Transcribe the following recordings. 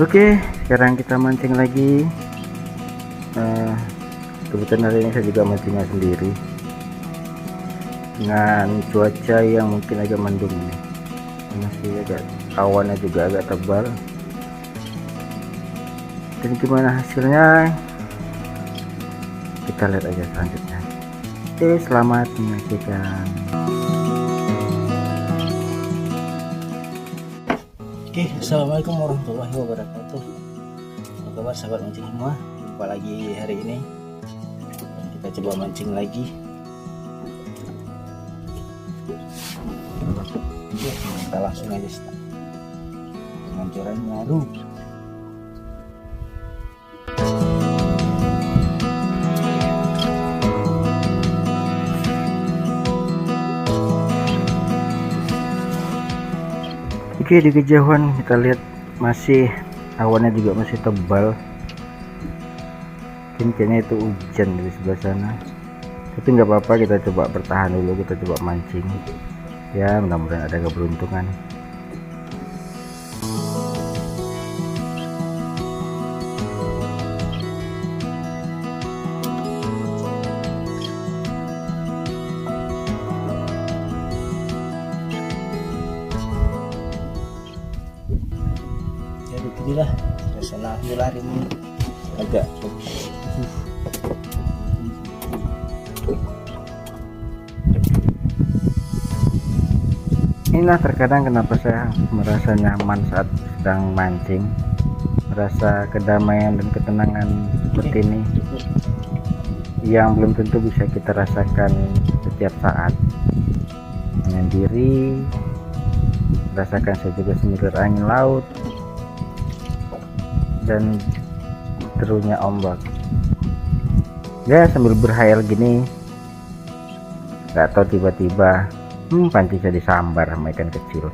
Oke, sekarang kita mancing lagi. Kebetulan hari ini saya juga mancingnya sendiri dengan cuaca yang mungkin agak mendung nih. Masih agak awannya juga agak tebal. Dan gimana hasilnya? Kita lihat aja selanjutnya. Oke, selamat menyaksikan. Oke, assalamualaikum warahmatullahi wabarakatuh. Apa kabar sahabat mancing semua? Jumpa lagi hari ini. Dan kita coba mancing lagi. Oke, kita langsung aja start dengan joran baru. Oke, di kejauhan kita lihat masih awannya juga masih tebal. Kayaknya itu hujan di sebelah sana, tapi nggak apa-apa, kita coba bertahan dulu, kita coba mancing ya, mudah-mudahan ada keberuntungan. Ya beginilah suasana bola hari ini agak Inilah terkadang kenapa saya merasa nyaman saat sedang mancing, merasa kedamaian dan ketenangan seperti ini yang belum tentu bisa kita rasakan setiap saat. Menyendiri, merasakan saya juga semilir angin laut dan derunya ombak ya, sambil berhayal gini, nggak tahu tiba-tiba pancing saya disambar sama ikan kecil.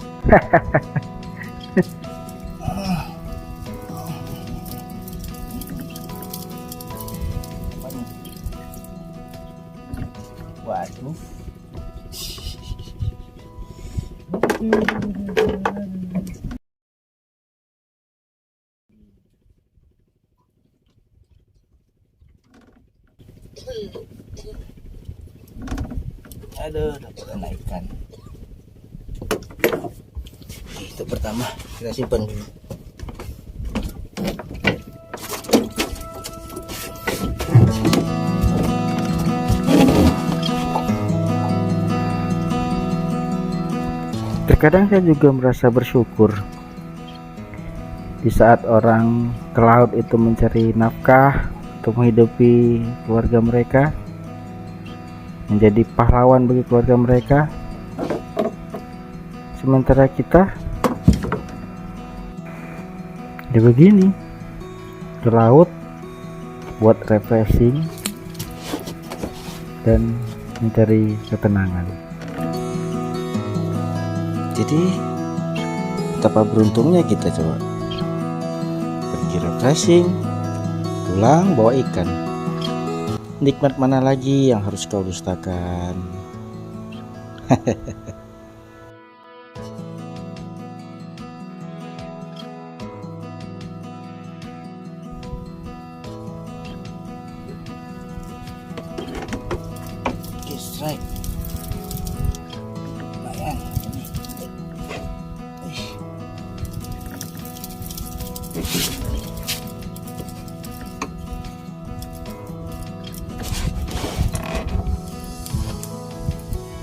waduh. Aduh, dapat ikan. Oke, itu pertama kita simpan dulu. Terkadang saya juga merasa bersyukur di saat orang ke laut itu mencari nafkah untuk menghidupi keluarga mereka, menjadi pahlawan bagi keluarga mereka, sementara kita ya begini, ke laut buat refreshing dan mencari ketenangan. Jadi betapa beruntungnya kita coba pergi refreshing, pulang bawa ikan. Nikmat mana lagi yang harus kau dustakan? Oke, strike. Lumayan ini.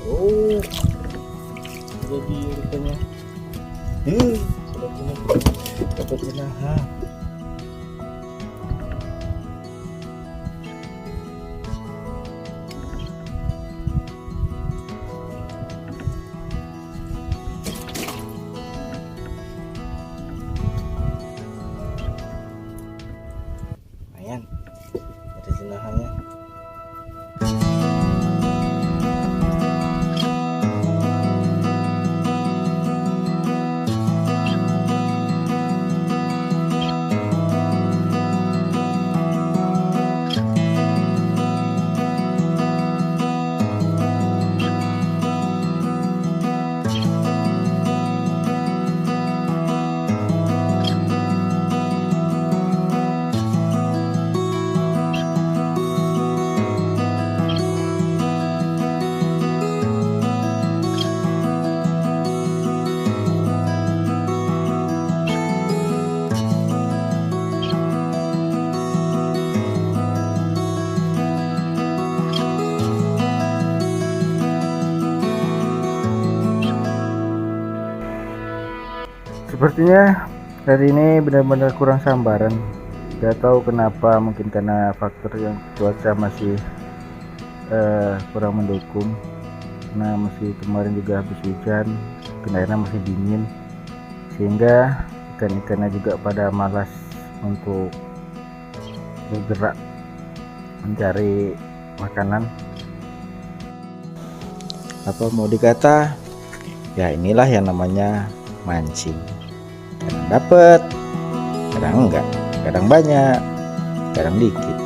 Oh, jadi rupanya dapat jenaha. Lumayan, ada jenahanya. Sepertinya hari ini benar-benar kurang sambaran. Gak tahu kenapa, mungkin karena faktor yang cuaca masih kurang mendukung. Nah, masih kemarin juga habis hujan, mungkin airnya masih dingin, sehingga ikan-ikannya juga pada malas untuk bergerak mencari makanan. Apa mau dikata, ya inilah yang namanya mancing. Kadang dapet, kadang enggak, kadang banyak, kadang dikit.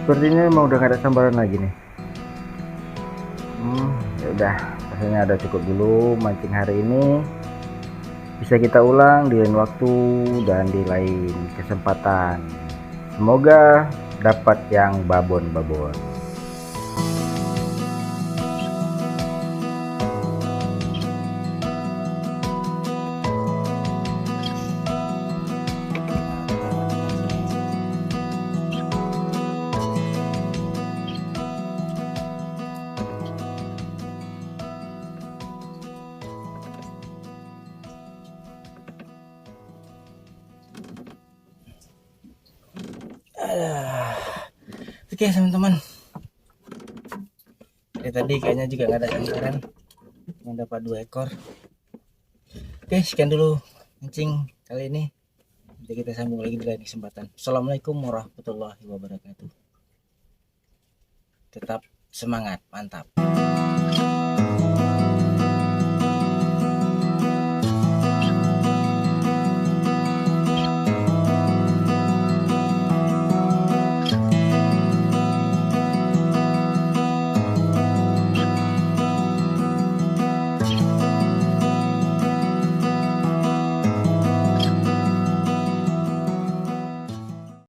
Sepertinya emang udah gak ada sambaran lagi nih. Ya udah, rasanya ada cukup dulu mancing hari ini. Bisa kita ulang di lain waktu dan di lain kesempatan. Semoga dapat yang babon-babon. Oke teman-teman, dari tadi kayaknya juga nggak ada sambaran, cuma dapat 2 ekor. Oke, sekian dulu mancing kali ini. Nanti kita sambung lagi di lain kesempatan. Assalamualaikum warahmatullahi wabarakatuh. Tetap semangat, mantap.